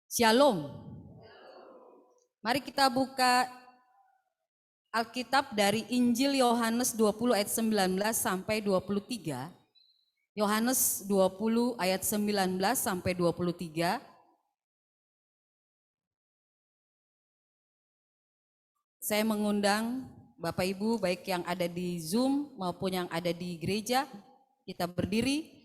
Shalom. Mari kita buka Alkitab dari Injil Yohanes 20 ayat 19 sampai 23. Yohanes 20 ayat 19 sampai 23. Saya mengundang Bapak Ibu baik yang ada di Zoom maupun yang ada di gereja, kita berdiri.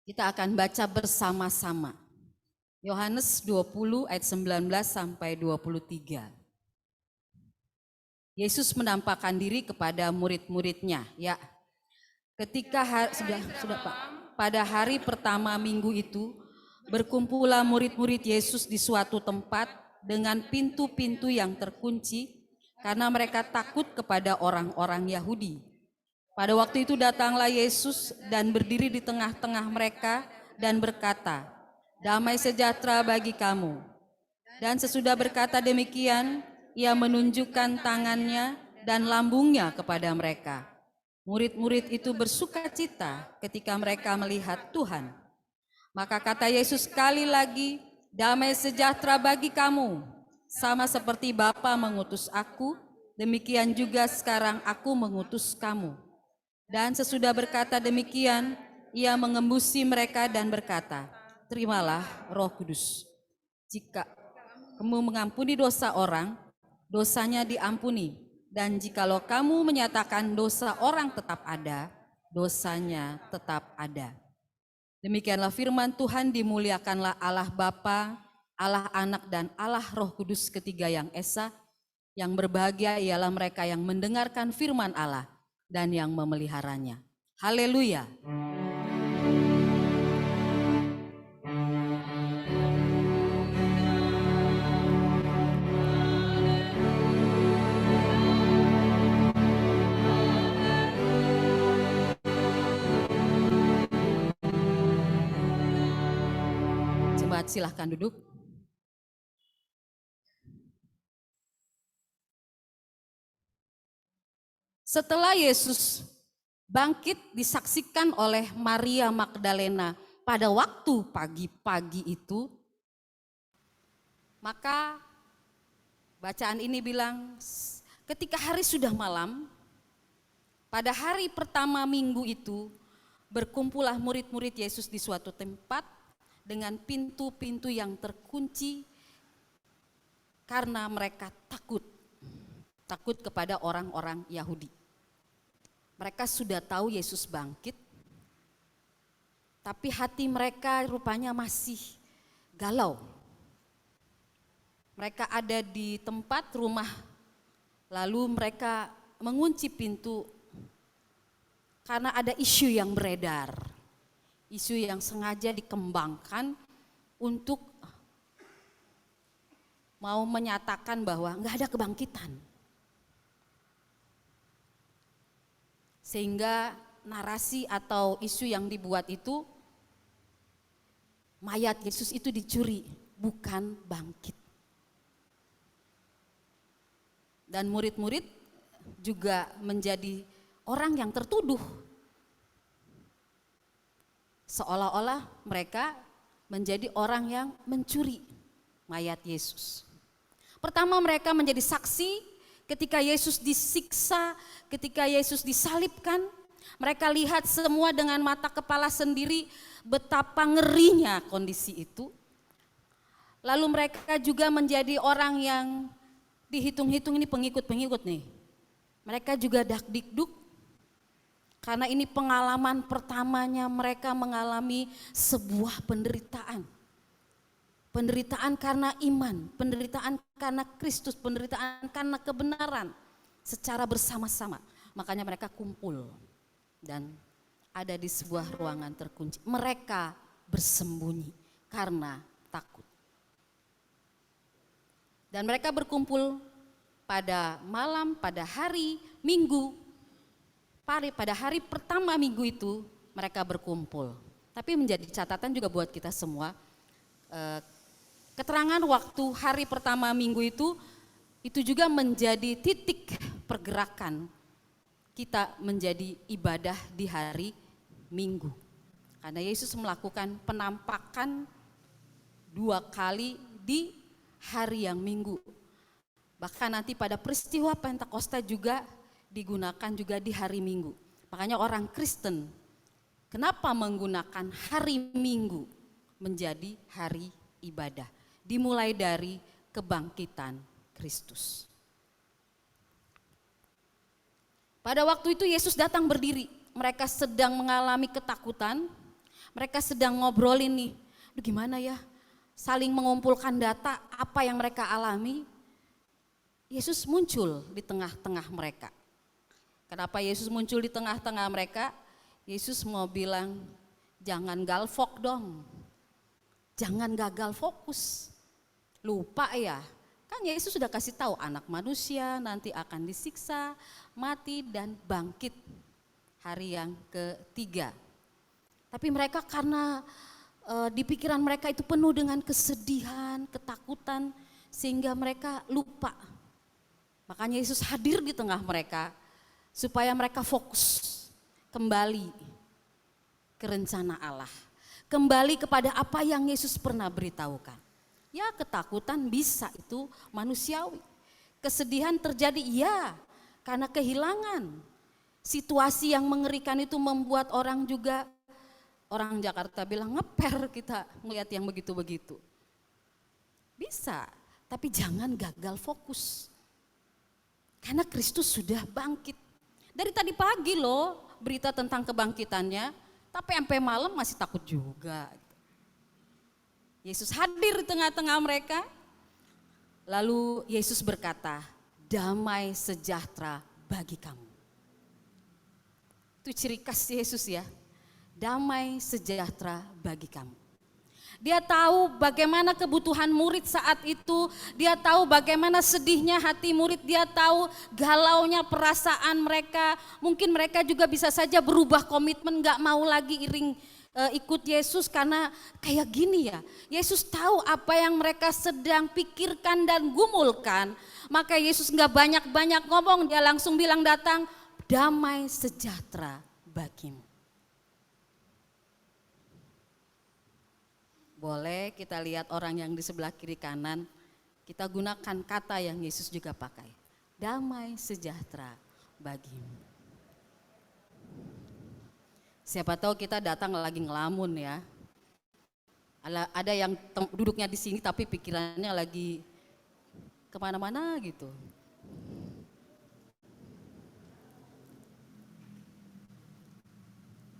Kita akan baca bersama-sama. Yohanes 20 ayat 19 sampai 23. Yesus menampakkan diri kepada murid-muridnya, ya. Ketika sudah Pak. Pada hari pertama minggu itu, berkumpullah murid-murid Yesus di suatu tempat dengan pintu-pintu yang terkunci karena mereka takut kepada orang-orang Yahudi. Pada waktu itu datanglah Yesus dan berdiri di tengah-tengah mereka dan berkata, "Damai sejahtera bagi kamu." Dan sesudah berkata demikian, ia menunjukkan tangannya dan lambungnya kepada mereka. Murid-murid itu bersukacita ketika mereka melihat Tuhan. Maka kata Yesus sekali lagi, "Damai sejahtera bagi kamu. Sama seperti Bapa mengutus aku, demikian juga sekarang aku mengutus kamu." Dan sesudah berkata demikian, ia mengembusi mereka dan berkata, "Terimalah Roh Kudus. Jika kamu mengampuni dosa orang, dosanya diampuni. Dan jikalau kamu menyatakan dosa orang tetap ada, dosanya tetap ada." Demikianlah firman Tuhan, dimuliakanlah Allah Bapa, Allah Anak dan Allah Roh Kudus ketiga yang esa. Yang berbahagia ialah mereka yang mendengarkan firman Allah dan yang memeliharanya. Haleluya. Jemaat silahkan duduk. Setelah Yesus bangkit disaksikan oleh Maria Magdalena pada waktu pagi-pagi itu, maka bacaan ini bilang, ketika hari sudah malam, pada hari pertama minggu itu, berkumpullah murid-murid Yesus di suatu tempat dengan pintu-pintu yang terkunci karena mereka takut kepada orang-orang Yahudi. Mereka sudah tahu Yesus bangkit, tapi hati mereka rupanya masih galau. Mereka ada di tempat rumah, lalu mereka mengunci pintu karena ada isu yang beredar. Isu yang sengaja dikembangkan untuk mau menyatakan bahwa enggak ada kebangkitan. Sehingga narasi atau isu yang dibuat itu, mayat Yesus itu dicuri, bukan bangkit. Dan murid-murid juga menjadi orang yang tertuduh. Seolah-olah mereka menjadi orang yang mencuri mayat Yesus. Pertama, mereka menjadi saksi ketika Yesus disiksa, ketika Yesus disalibkan. Mereka lihat semua dengan mata kepala sendiri betapa ngerinya kondisi itu. Lalu mereka juga menjadi orang yang dihitung-hitung ini pengikut-pengikut nih. Mereka juga dakdikduk karena ini pengalaman pertamanya mereka mengalami sebuah penderitaan. Penderitaan karena iman, penderitaan karena Kristus, penderitaan karena kebenaran secara bersama-sama. Makanya mereka kumpul dan ada di sebuah ruangan terkunci. Mereka bersembunyi karena takut. Dan mereka berkumpul pada malam, pada hari Minggu. Pada hari pertama minggu itu mereka berkumpul. Tapi menjadi catatan juga buat kita semua, keterangan waktu hari pertama minggu itu juga menjadi titik pergerakan kita menjadi ibadah di hari Minggu. Karena Yesus melakukan penampakan 2 kali di hari yang Minggu. Bahkan nanti pada peristiwa Pentakosta juga digunakan juga di hari Minggu. Makanya orang Kristen kenapa menggunakan hari Minggu menjadi hari ibadah. Dimulai dari kebangkitan Kristus. Pada waktu itu Yesus datang berdiri. Mereka sedang mengalami ketakutan. Mereka sedang ngobrolin nih, gimana ya? Saling mengumpulkan data apa yang mereka alami. Yesus muncul di tengah-tengah mereka. Kenapa Yesus muncul di tengah-tengah mereka? Yesus mau bilang, jangan galfok dong. Jangan gagal fokus. Lupa ya. Kan Yesus sudah kasih tahu anak manusia nanti akan disiksa, mati dan bangkit hari yang ketiga. Tapi mereka karena di pikiran mereka itu penuh dengan kesedihan, ketakutan, sehingga mereka lupa. Makanya Yesus hadir di tengah mereka supaya mereka fokus kembali ke rencana Allah. Kembali kepada apa yang Yesus pernah beritahukan. Ya, ketakutan bisa, itu manusiawi. Kesedihan terjadi ya, karena kehilangan. Situasi yang mengerikan itu membuat orang juga, orang Jakarta bilang ngeper kita melihat yang begitu-begitu. Bisa, tapi jangan gagal fokus. Karena Kristus sudah bangkit. Dari tadi pagi loh berita tentang kebangkitannya, tapi sampai malam masih takut juga. Yesus hadir di tengah-tengah mereka. Lalu Yesus berkata, damai sejahtera bagi kamu. Itu ciri khas Yesus ya. Damai sejahtera bagi kamu. Dia tahu bagaimana kebutuhan murid saat itu, dia tahu bagaimana sedihnya hati murid, dia tahu galaunya perasaan mereka. Mungkin mereka juga bisa saja berubah komitmen, gak mau lagi ikut Yesus karena kayak gini ya. Yesus tahu apa yang mereka sedang pikirkan dan gumulkan, maka Yesus gak banyak-banyak ngomong, dia langsung bilang datang, damai sejahtera bagimu. Boleh kita lihat orang yang di sebelah kiri kanan, kita gunakan kata yang Yesus juga pakai. Damai sejahtera bagimu. Siapa tahu kita datang lagi ngelamun ya. Ada yang duduknya di sini tapi pikirannya lagi kemana-mana gitu.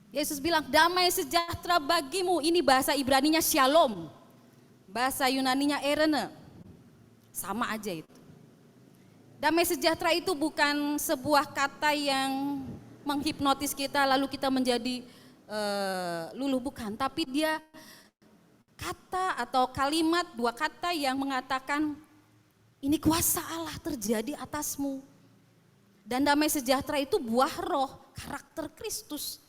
Yesus bilang damai sejahtera bagimu, ini bahasa Ibraninya shalom, bahasa Yunaninya erene, sama aja itu. Damai sejahtera itu bukan sebuah kata yang menghipnotis kita lalu kita menjadi luluh, bukan, tapi dia kata atau kalimat, 2 kata yang mengatakan ini kuasa Allah terjadi atasmu. Dan damai sejahtera itu buah roh, karakter Kristus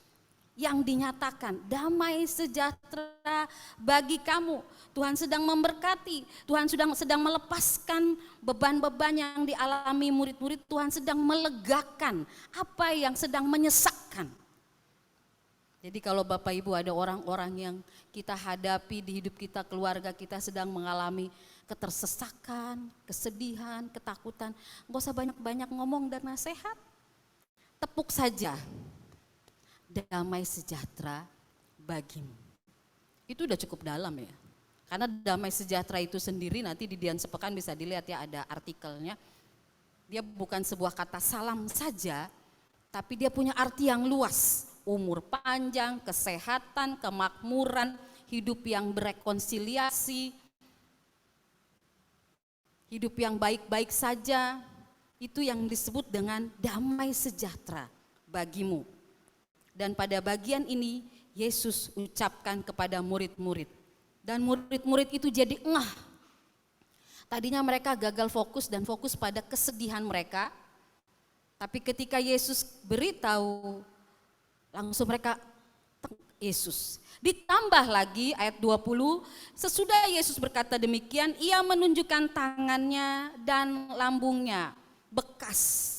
yang dinyatakan, damai sejahtera bagi kamu. Tuhan sedang memberkati, Tuhan sedang melepaskan beban-beban yang dialami murid-murid, Tuhan sedang melegakan apa yang sedang menyesakkan. Jadi kalau Bapak Ibu ada orang-orang yang kita hadapi di hidup kita, keluarga kita sedang mengalami ketersesakan, kesedihan, ketakutan, gak usah banyak-banyak ngomong dan nasihat, tepuk saja. Damai sejahtera bagimu. Itu udah cukup dalam ya. Karena damai sejahtera itu sendiri nanti di Dian Sepekan bisa dilihat ya, ada artikelnya. Dia bukan sebuah kata salam saja, tapi dia punya arti yang luas. Umur panjang, kesehatan, kemakmuran, hidup yang berekonsiliasi, hidup yang baik-baik saja. Itu yang disebut dengan damai sejahtera bagimu. Dan pada bagian ini Yesus ucapkan kepada murid-murid. Dan murid-murid itu jadi engah. Tadinya mereka gagal fokus dan fokus pada kesedihan mereka. Tapi ketika Yesus beritahu, langsung mereka Yesus. Ditambah lagi ayat 20, sesudah Yesus berkata demikian, ia menunjukkan tangannya dan lambungnya, bekas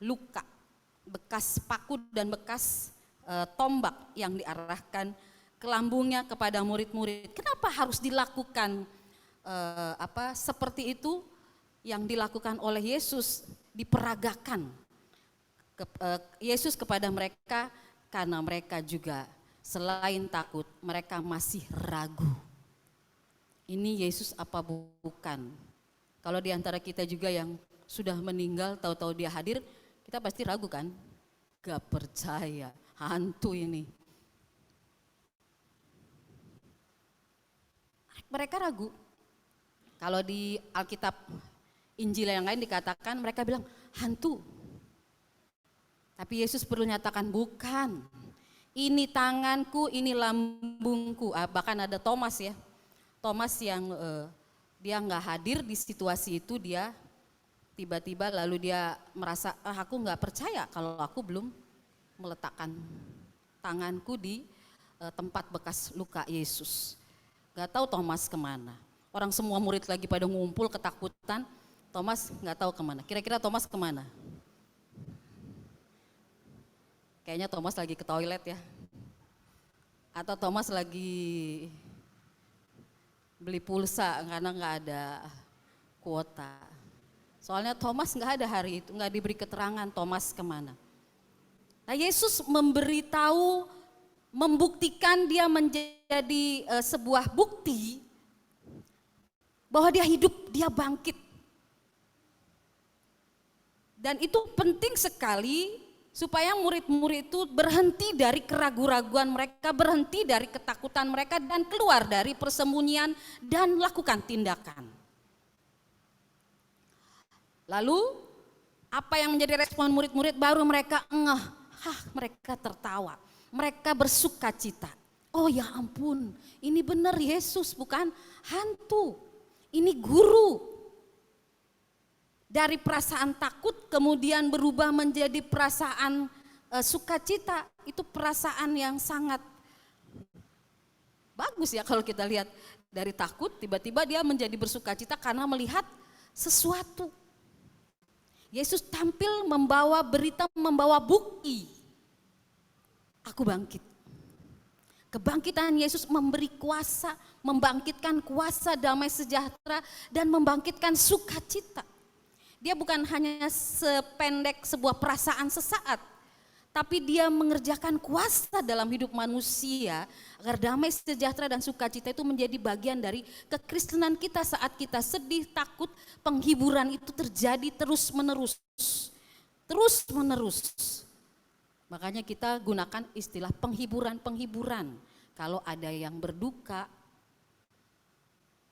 luka, bekas paku dan bekas tombak yang diarahkan ke lambungnya kepada murid-murid. Kenapa harus dilakukan seperti itu yang dilakukan oleh Yesus, diperagakan Yesus kepada mereka, karena mereka juga selain takut, mereka masih ragu. Ini Yesus apa bukan? Kalau di antara kita juga yang sudah meninggal, tahu-tahu dia hadir, kita pasti ragu kan? Gak percaya, hantu ini. Mereka ragu. Kalau di Alkitab Injil yang lain dikatakan mereka bilang hantu. Tapi Yesus perlu nyatakan bukan. Ini tanganku, ini lambungku. Bahkan ada Thomas ya. Thomas yang dia nggak hadir di situasi itu, dia tiba-tiba lalu dia merasa aku nggak percaya kalau aku belum meletakkan tanganku di tempat bekas luka Yesus. Nggak tahu Thomas kemana. Orang semua murid lagi pada ngumpul ketakutan. Thomas nggak tahu kemana. Kira-kira Thomas kemana? Kayaknya Thomas lagi ke toilet ya. Atau Thomas lagi beli pulsa karena nggak ada kuota. Soalnya Thomas nggak ada hari itu, nggak diberi keterangan Thomas kemana. Nah Yesus memberitahu, membuktikan, dia menjadi sebuah bukti bahwa dia hidup, dia bangkit. Dan itu penting sekali supaya murid-murid itu berhenti dari keraguan-raguan mereka, berhenti dari ketakutan mereka dan keluar dari persembunyian dan lakukan tindakan. Lalu apa yang menjadi respon murid-murid? Baru mereka mereka tertawa, mereka bersuka cita. Oh ya ampun, ini benar Yesus, bukan hantu, ini guru. Dari perasaan takut kemudian berubah menjadi perasaan sukacita. Itu perasaan yang sangat bagus ya kalau kita lihat. Dari takut tiba-tiba dia menjadi bersukacita karena melihat sesuatu. Yesus tampil membawa berita, membawa bukti. Aku bangkit. Kebangkitan Yesus memberi kuasa, membangkitkan kuasa damai sejahtera dan membangkitkan sukacita. Dia bukan hanya sependek sebuah perasaan sesaat, tapi dia mengerjakan kuasa dalam hidup manusia agar damai sejahtera dan sukacita itu menjadi bagian dari kekristenan kita. Saat kita sedih, takut, penghiburan itu terjadi terus menerus. Terus menerus. Makanya kita gunakan istilah penghiburan-penghiburan. Kalau ada yang berduka,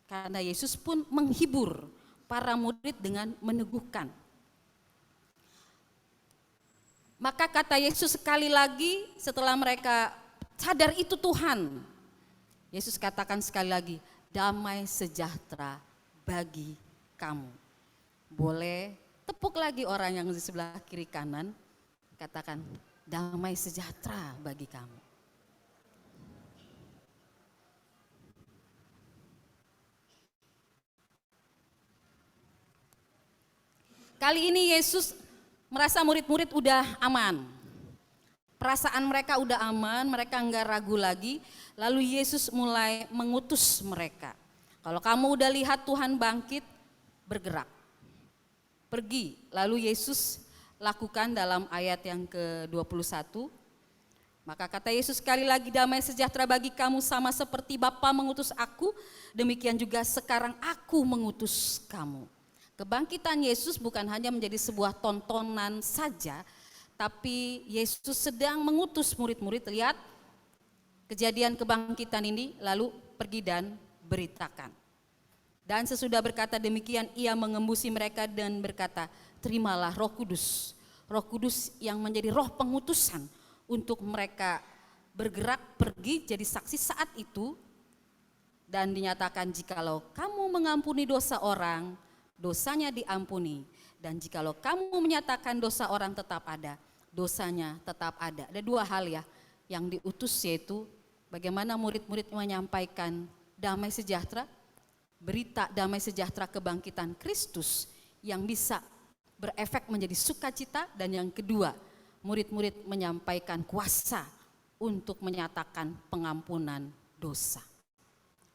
karena Yesus pun menghibur para murid dengan meneguhkan. Maka kata Yesus sekali lagi setelah mereka sadar itu Tuhan. Yesus katakan sekali lagi, damai sejahtera bagi kamu. Boleh tepuk lagi orang yang di sebelah kiri kanan, katakan damai sejahtera bagi kamu. Kali ini Yesus merasa murid-murid udah aman. Perasaan mereka udah aman, mereka enggak ragu lagi. Lalu Yesus mulai mengutus mereka. Kalau kamu udah lihat Tuhan bangkit, bergerak. Pergi. Lalu Yesus lakukan dalam ayat yang ke-21. Maka kata Yesus sekali lagi, damai sejahtera bagi kamu, sama seperti Bapa mengutus aku, demikian juga sekarang aku mengutus kamu. Kebangkitan Yesus bukan hanya menjadi sebuah tontonan saja, tapi Yesus sedang mengutus murid-murid. Lihat kejadian kebangkitan ini, lalu pergi dan beritakan. Dan sesudah berkata demikian, ia mengembusi mereka dan berkata, terimalah Roh Kudus. Roh Kudus yang menjadi roh pengutusan untuk mereka bergerak pergi jadi saksi saat itu. Dan dinyatakan, jikalau kamu mengampuni dosa orang, dosanya diampuni, dan jikalau kamu menyatakan dosa orang tetap ada, dosanya tetap ada. Ada dua hal ya yang diutus, yaitu bagaimana murid-murid menyampaikan damai sejahtera, berita damai sejahtera kebangkitan Kristus yang bisa berefek menjadi sukacita, dan yang kedua, murid-murid menyampaikan kuasa untuk menyatakan pengampunan dosa.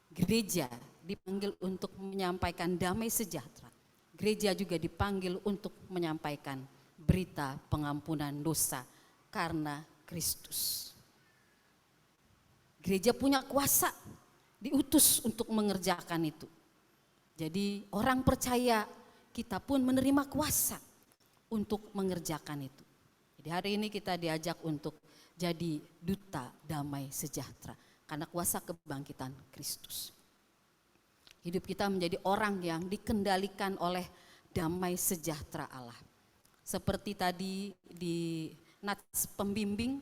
Gereja dipanggil untuk menyampaikan damai sejahtera. Gereja juga dipanggil untuk menyampaikan berita pengampunan dosa karena Kristus. Gereja punya kuasa, diutus untuk mengerjakan itu. Jadi orang percaya, kita pun menerima kuasa untuk mengerjakan itu. Jadi hari ini kita diajak untuk jadi duta damai sejahtera karena kuasa kebangkitan Kristus. Hidup kita menjadi orang yang dikendalikan oleh damai sejahtera Allah. Seperti tadi di nats pembimbing,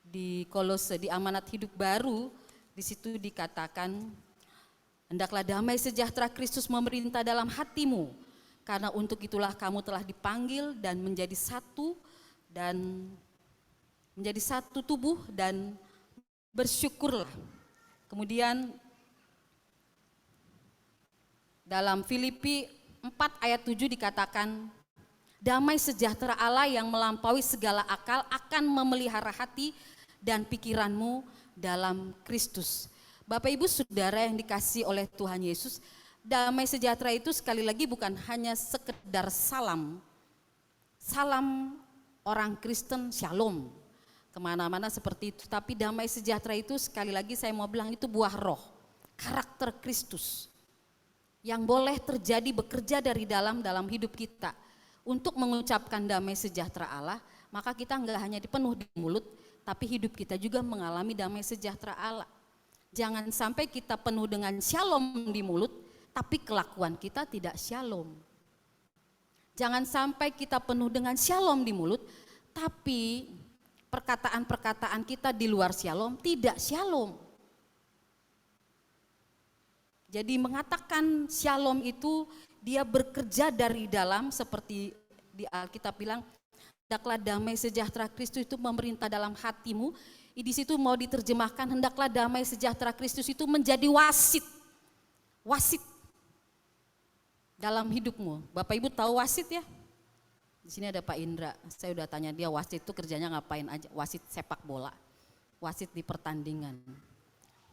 di Kolose, di amanat hidup baru, di situ dikatakan, hendaklah damai sejahtera Kristus memerintah dalam hatimu, karena untuk itulah kamu telah dipanggil dan menjadi satu tubuh dan bersyukurlah. Kemudian dalam Filipi 4 ayat 7 dikatakan, damai sejahtera Allah yang melampaui segala akal akan memelihara hati dan pikiranmu dalam Kristus. Bapak Ibu Saudara yang dikasihi oleh Tuhan Yesus, damai sejahtera itu sekali lagi bukan hanya sekedar salam orang Kristen shalom kemana-mana seperti itu. Tapi damai sejahtera itu sekali lagi saya mau bilang itu buah roh, karakter Kristus yang boleh terjadi bekerja dari dalam hidup kita. Untuk mengucapkan damai sejahtera Allah, maka kita enggak hanya dipenuh di mulut, tapi hidup kita juga mengalami damai sejahtera Allah. Jangan sampai kita penuh dengan shalom di mulut, tapi kelakuan kita tidak shalom. Jangan sampai kita penuh dengan shalom di mulut, tapi perkataan-perkataan kita di luar shalom tidak shalom. Jadi mengatakan shalom itu dia bekerja dari dalam, seperti di Alkitab bilang, hendaklah damai sejahtera Kristus itu memerintah dalam hatimu. Di situ mau diterjemahkan, hendaklah damai sejahtera Kristus itu menjadi wasit dalam hidupmu. Bapak Ibu tahu wasit ya? Di sini ada Pak Indra, saya udah tanya dia wasit itu kerjanya ngapain aja. Wasit sepak bola, wasit di pertandingan.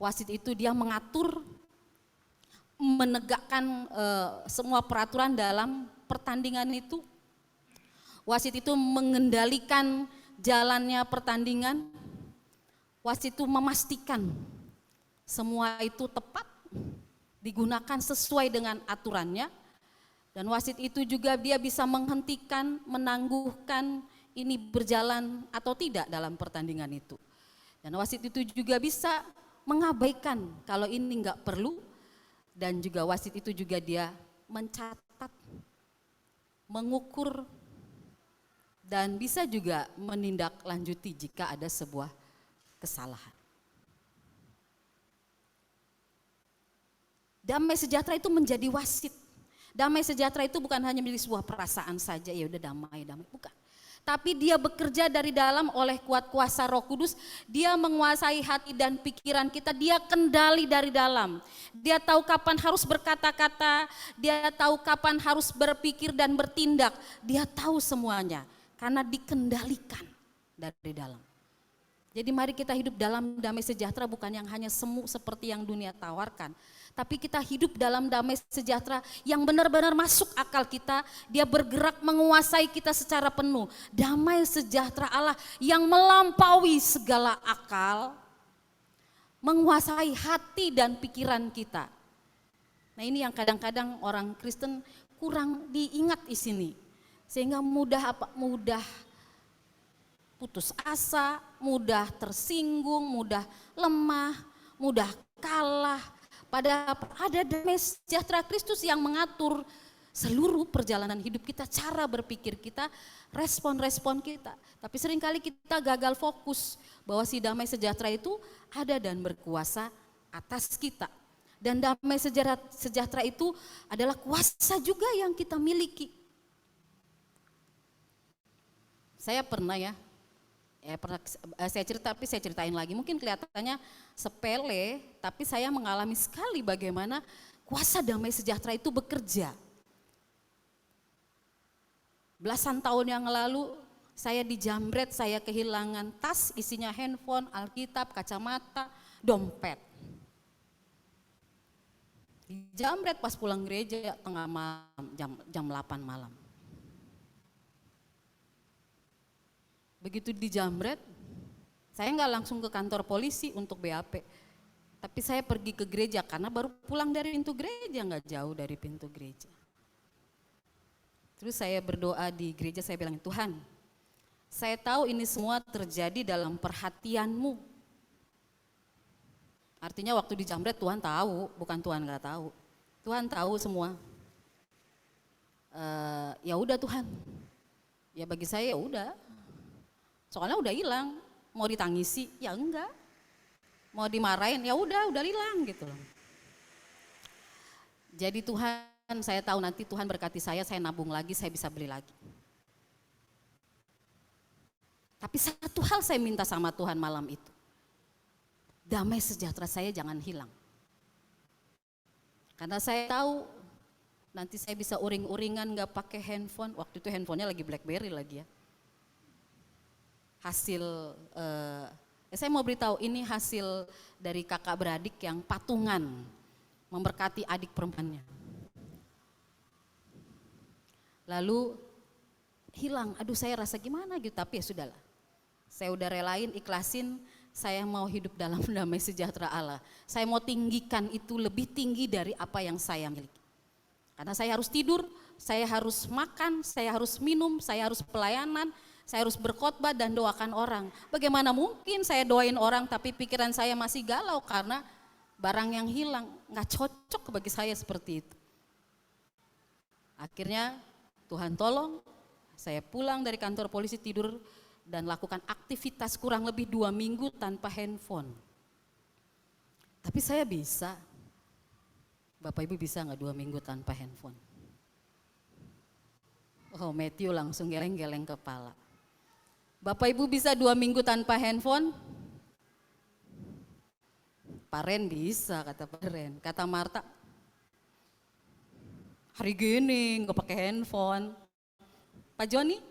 Wasit itu dia mengatur, menegakkan semua peraturan dalam pertandingan itu. Wasit itu mengendalikan jalannya pertandingan. Wasit itu memastikan semua itu tepat, digunakan sesuai dengan aturannya. Dan wasit itu juga dia bisa menghentikan, menangguhkan ini berjalan atau tidak dalam pertandingan itu. Dan wasit itu juga bisa mengabaikan kalau ini enggak perlu. Dan juga wasit itu juga dia mencatat, mengukur, dan bisa juga menindaklanjuti jika ada sebuah kesalahan. Damai sejahtera itu menjadi wasit. Damai sejahtera itu bukan hanya menjadi sebuah perasaan saja, ya udah damai, bukan. Tapi dia bekerja dari dalam oleh kuat kuasa Roh Kudus. Dia menguasai hati dan pikiran kita, dia kendali dari dalam. Dia tahu kapan harus berkata-kata, dia tahu kapan harus berpikir dan bertindak. Dia tahu semuanya karena dikendalikan dari dalam. Jadi mari kita hidup dalam damai sejahtera, bukan yang hanya semu seperti yang dunia tawarkan. Tapi kita hidup dalam damai sejahtera yang benar-benar masuk akal kita. Dia bergerak menguasai kita secara penuh. Damai sejahtera Allah yang melampaui segala akal, menguasai hati dan pikiran kita. Nah ini yang kadang-kadang orang Kristen kurang diingat di sini. Sehingga mudah putus asa, mudah tersinggung, mudah lemah, mudah kalah. Padahal ada damai sejahtera Kristus yang mengatur seluruh perjalanan hidup kita, cara berpikir kita, respon-respon kita. Tapi seringkali kita gagal fokus bahwa si damai sejahtera itu ada dan berkuasa atas kita. Dan damai sejahtera itu adalah kuasa juga yang kita miliki. Saya pernah saya ceritain lagi, mungkin kelihatannya sepele, tapi saya mengalami sekali bagaimana kuasa damai sejahtera itu bekerja. Belasan tahun yang lalu Saya dijamret, saya kehilangan tas isinya handphone, Alkitab, kacamata, dompet. Dijamret pas pulang gereja tengah malam, jam 8 malam. Begitu dijamret, saya nggak langsung ke kantor polisi untuk BAP. Tapi saya pergi ke gereja karena baru pulang dari pintu gereja, nggak jauh dari pintu gereja. Terus saya berdoa di gereja, saya bilang, Tuhan, saya tahu ini semua terjadi dalam perhatian-Mu. Artinya waktu dijamret Tuhan tahu, bukan Tuhan nggak tahu. Tuhan tahu semua. Ya udah Tuhan, ya bagi saya ya udah. Soalnya udah hilang, mau ditangisi ya enggak, mau dimarahin ya udah hilang gitu loh. Jadi Tuhan, saya tahu nanti Tuhan berkati saya nabung lagi, saya bisa beli lagi. Tapi satu hal saya minta sama Tuhan malam itu, damai sejahtera saya jangan hilang. Karena saya tahu nanti saya bisa uring-uringan gak pakai handphone, waktu itu handphonenya lagi BlackBerry lagi ya. Hasil, saya mau beritahu ini hasil dari kakak beradik yang patungan memberkati adik perempuannya. Lalu hilang, aduh saya rasa gimana gitu, tapi ya sudahlah. Saya udah relain, ikhlasin, saya mau hidup dalam damai sejahtera Allah. Saya mau tinggikan itu lebih tinggi dari apa yang saya miliki. Karena saya harus tidur, saya harus makan, saya harus minum, saya harus pelayanan, saya harus berkhotbah dan doakan orang. Bagaimana mungkin saya doain orang tapi pikiran saya masih galau karena barang yang hilang, nggak cocok bagi saya seperti itu. Akhirnya Tuhan tolong, saya pulang dari kantor polisi tidur dan lakukan aktivitas kurang lebih 2 minggu tanpa handphone. Tapi saya bisa. Bapak Ibu bisa nggak 2 minggu tanpa handphone? Oh, Matthew langsung geleng-geleng kepala. Bapak Ibu bisa 2 minggu tanpa handphone? Pak Ren bisa, kata Pak Ren. Kata Marta, hari gini nggak pakai handphone. Pak Joni?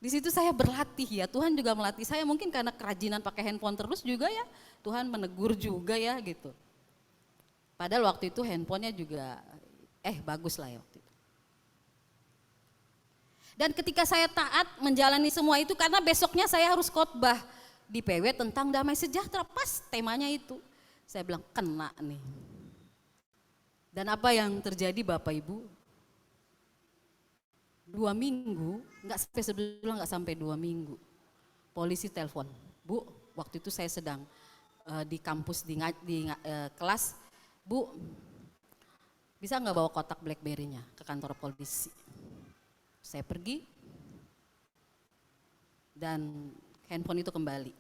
Di situ saya berlatih ya, Tuhan juga melatih saya, mungkin karena kerajinan pakai handphone terus juga ya, Tuhan menegur juga ya gitu. Padahal waktu itu handphonenya juga bagus lah ya waktu itu. Dan ketika saya taat menjalani semua itu karena besoknya saya harus khotbah di PW tentang damai sejahtera, pas temanya itu. Saya bilang kena nih. Dan apa yang terjadi Bapak Ibu? 2 minggu, nggak sampai 2 minggu, polisi telepon, Bu, waktu itu saya sedang di kampus di kelas, Bu, bisa nggak bawa kotak BlackBerry-nya ke kantor polisi? Saya pergi dan handphone itu kembali.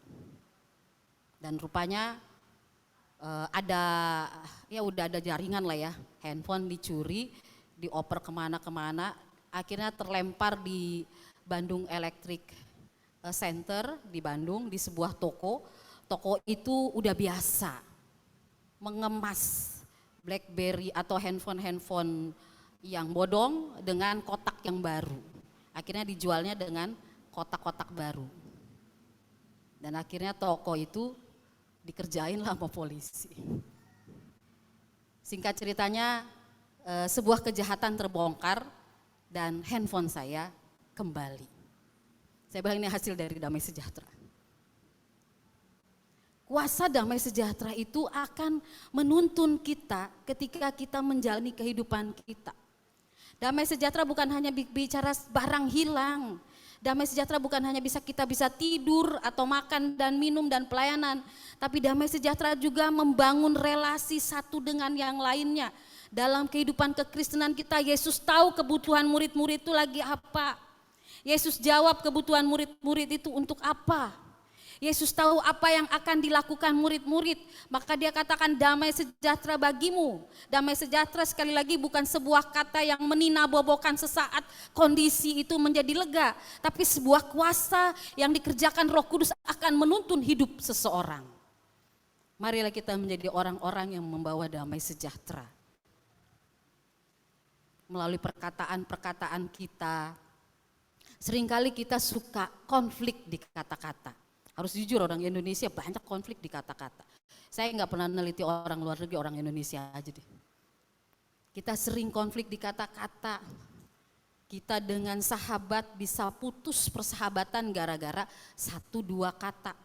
Dan rupanya udah ada jaringan lah ya, handphone dicuri, dioper kemana-kemana. Akhirnya terlempar di Bandung Electric Center di Bandung, di sebuah toko. Toko itu udah biasa mengemas BlackBerry atau handphone yang bodong dengan kotak yang baru. Akhirnya dijualnya dengan kotak-kotak baru. Dan akhirnya toko itu dikerjain lah sama polisi. Singkat ceritanya sebuah kejahatan terbongkar dan handphone saya kembali. Saya bilang ini hasil dari damai sejahtera. Kuasa damai sejahtera itu akan menuntun kita ketika kita menjalani kehidupan kita. Damai sejahtera bukan hanya bicara barang hilang. Damai sejahtera bukan hanya kita bisa tidur atau makan dan minum dan pelayanan. Tapi damai sejahtera juga membangun relasi satu dengan yang lainnya. Dalam kehidupan kekristenan kita, Yesus tahu kebutuhan murid-murid itu lagi apa. Yesus jawab kebutuhan murid-murid itu untuk apa. Yesus tahu apa yang akan dilakukan murid-murid. Maka dia katakan damai sejahtera bagimu. Damai sejahtera sekali lagi bukan sebuah kata yang meninabobokan sesaat kondisi itu menjadi lega. Tapi sebuah kuasa yang dikerjakan Roh Kudus akan menuntun hidup seseorang. Marilah kita menjadi orang-orang yang membawa damai sejahtera. melalui perkataan-perkataan kita. Seringkali kita suka konflik di kata-kata. Harus jujur, orang Indonesia banyak konflik di kata-kata. Saya nggak pernah neliti orang luar negeri, orang Indonesia aja deh. Kita sering konflik di kata-kata. Kita dengan sahabat bisa putus persahabatan gara-gara 1-2 kata.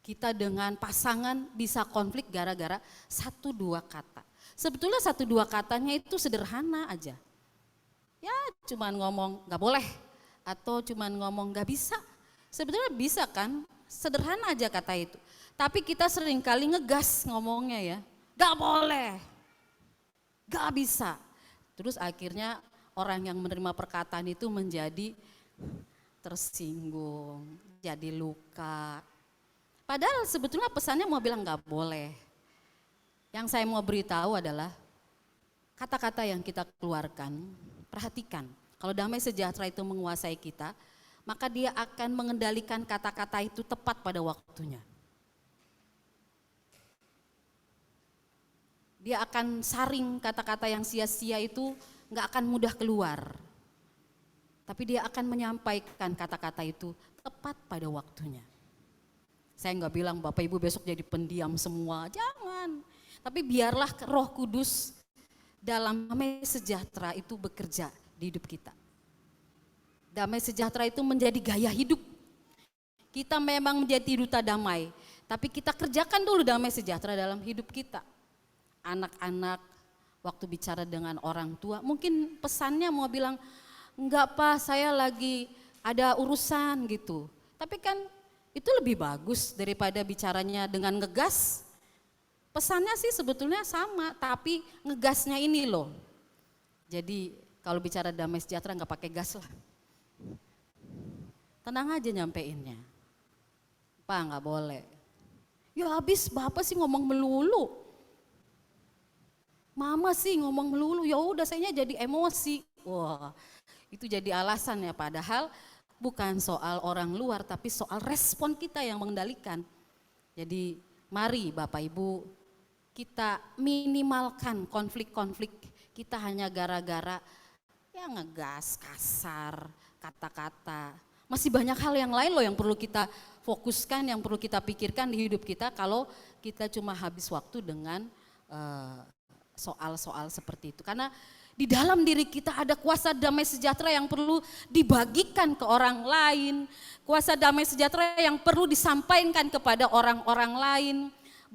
Kita dengan pasangan bisa konflik gara-gara 1-2 kata. Sebetulnya 1-2 katanya itu sederhana aja. Ya cuman ngomong gak boleh atau cuman ngomong gak bisa. Sebetulnya bisa kan, sederhana aja kata itu. Tapi kita sering kali ngegas ngomongnya ya. Gak boleh, gak bisa. Terus akhirnya orang yang menerima perkataan itu menjadi tersinggung, jadi luka. Padahal sebetulnya pesannya mau bilang gak boleh. Yang saya mau beritahu adalah kata-kata yang kita keluarkan, perhatikan. Kalau damai sejahtera itu menguasai kita, maka dia akan mengendalikan kata-kata itu tepat pada waktunya. Dia akan saring kata-kata yang sia-sia itu gak akan mudah keluar. Tapi dia akan menyampaikan kata-kata itu tepat pada waktunya. Saya nggak bilang Bapak Ibu besok jadi pendiam semua, jangan. Tapi biarlah Roh Kudus dalam damai sejahtera itu bekerja di hidup kita. Damai sejahtera itu menjadi gaya hidup. Kita memang menjadi duta damai, tapi kita kerjakan dulu damai sejahtera dalam hidup kita. Anak-anak waktu bicara dengan orang tua, mungkin pesannya mau bilang, enggak Pak, saya lagi ada urusan gitu. Tapi kan itu lebih bagus daripada bicaranya dengan ngegas. Pesannya sih sebetulnya sama, tapi ngegasnya ini loh. Jadi kalau bicara damai sejahtera nggak pakai gas lah. Tenang aja nyampeinnya. Pak nggak boleh. Ya habis Bapak sih ngomong melulu. Mama sih ngomong melulu, ya udah sayanya jadi emosi. Wah, itu jadi alasan ya, padahal bukan soal orang luar, tapi soal respon kita yang mengendalikan. Jadi mari Bapak Ibu, kita minimalkan konflik-konflik kita hanya gara-gara ya ngegas, kasar, kata-kata. Masih banyak hal yang lain loh yang perlu kita fokuskan, yang perlu kita pikirkan di hidup kita kalau kita cuma habis waktu dengan soal-soal seperti itu. Karena di dalam diri kita ada kuasa damai sejahtera yang perlu dibagikan ke orang lain. Kuasa damai sejahtera yang perlu disampaikan kepada orang-orang lain.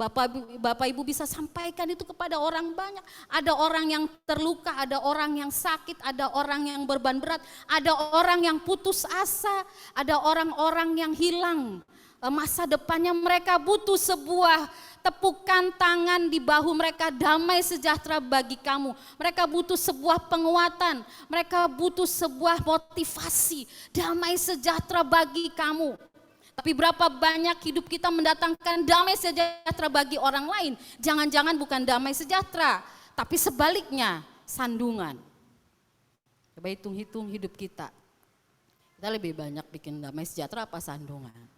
Bapak Ibu bisa sampaikan itu kepada orang banyak. Ada orang yang terluka, ada orang yang sakit, ada orang yang beban berat, ada orang yang putus asa, ada orang-orang yang hilang masa depannya. Mereka butuh sebuah tepukan tangan di bahu mereka, damai sejahtera bagi kamu. Mereka butuh sebuah penguatan, mereka butuh sebuah motivasi, damai sejahtera bagi kamu. Tapi berapa banyak hidup kita mendatangkan damai sejahtera bagi orang lain, jangan-jangan bukan damai sejahtera, tapi sebaliknya sandungan. Coba hitung-hitung hidup kita. Kita lebih banyak bikin damai sejahtera apa sandungan?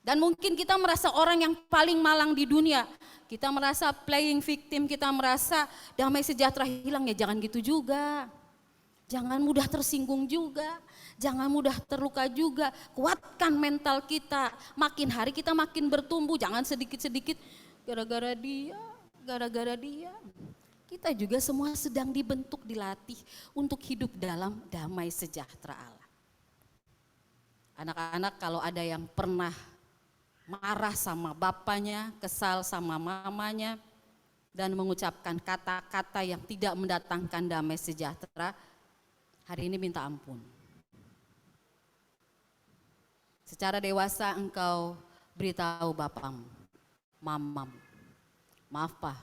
Dan mungkin kita merasa orang yang paling malang di dunia. Kita merasa playing victim, kita merasa damai sejahtera hilang, ya jangan gitu juga. Jangan mudah tersinggung juga, jangan mudah terluka juga. Kuatkan mental kita, makin hari kita makin bertumbuh, jangan sedikit-sedikit gara-gara dia, gara-gara dia. Kita juga semua sedang dibentuk, dilatih untuk hidup dalam damai sejahtera Allah. Anak-anak kalau ada yang pernah marah sama bapaknya, kesal sama mamanya, dan mengucapkan kata-kata yang tidak mendatangkan damai sejahtera, hari ini minta ampun. Secara dewasa engkau beritahu bapamu, mamam, maaf Pak,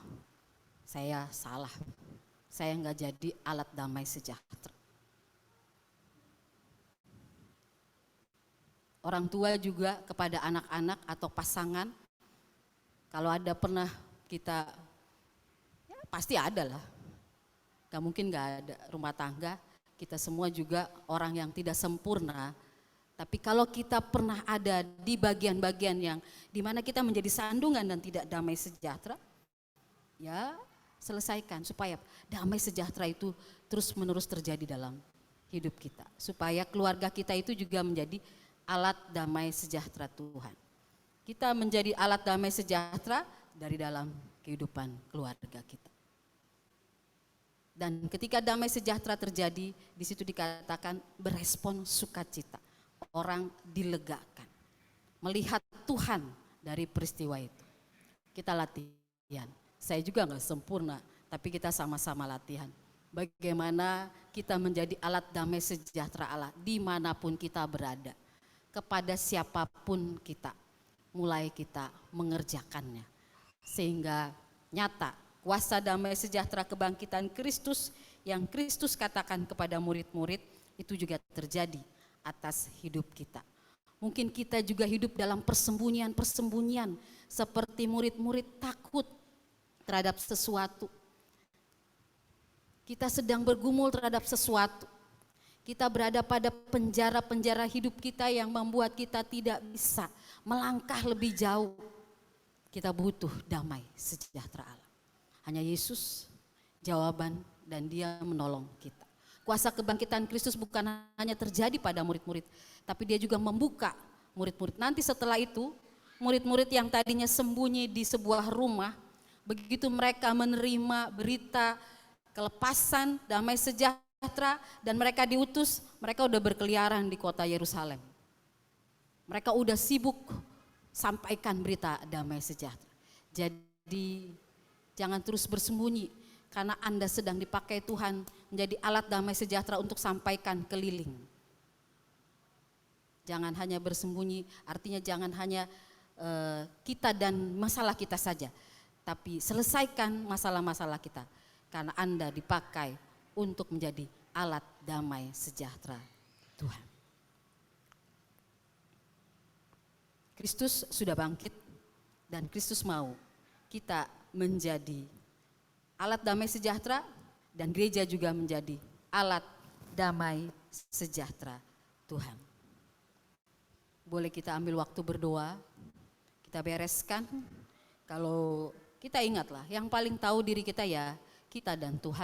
saya salah, saya enggak jadi alat damai sejahtera. Orang tua juga kepada anak-anak atau pasangan, kalau ada pernah kita, ya pasti ada lah, gak mungkin gak ada rumah tangga, kita semua juga orang yang tidak sempurna. Tapi kalau kita pernah ada di bagian-bagian yang dimana kita menjadi sandungan dan tidak damai sejahtera, ya selesaikan supaya damai sejahtera itu terus-menerus terjadi dalam hidup kita. Supaya keluarga kita itu juga menjadi alat damai sejahtera Tuhan. Kita menjadi alat damai sejahtera dari dalam kehidupan keluarga kita. Dan ketika damai sejahtera terjadi, di situ dikatakan berespon sukacita. Orang dilegakan. Melihat Tuhan dari peristiwa itu. Kita latihan. Saya juga nggak sempurna, tapi kita sama-sama latihan. Bagaimana kita menjadi alat damai sejahtera Allah dimanapun kita berada. Kepada siapapun kita. Mulai kita mengerjakannya. Sehingga nyata kuasa damai sejahtera kebangkitan Kristus yang Kristus katakan kepada murid-murid itu juga terjadi atas hidup kita. Mungkin kita juga hidup dalam persembunyian-persembunyian seperti murid-murid takut terhadap sesuatu. Kita sedang bergumul terhadap sesuatu. Kita berada pada penjara-penjara hidup kita yang membuat kita tidak bisa melangkah lebih jauh. Kita butuh damai sejahtera Allah. Hanya Yesus jawaban dan Dia menolong kita. Kuasa kebangkitan Kristus bukan hanya terjadi pada murid-murid, tapi Dia juga membuka murid-murid. Nanti setelah itu, murid-murid yang tadinya sembunyi di sebuah rumah, begitu mereka menerima berita kelepasan, damai sejahtera, dan mereka diutus, mereka udah berkeliaran di kota Yerusalem. Mereka udah sibuk sampaikan berita damai sejahtera. Jadi jangan terus bersembunyi karena Anda sedang dipakai Tuhan menjadi alat damai sejahtera untuk sampaikan keliling. Jangan hanya bersembunyi, artinya jangan hanya kita dan masalah kita saja. Tapi selesaikan masalah-masalah kita karena Anda dipakai untuk menjadi alat damai sejahtera Tuhan. Kristus sudah bangkit dan Kristus mau kita menjadi alat damai sejahtera dan gereja juga menjadi alat damai sejahtera Tuhan. Boleh kita ambil waktu berdoa, kita bereskan. Kalau kita ingatlah yang paling tahu diri kita ya kita dan Tuhan.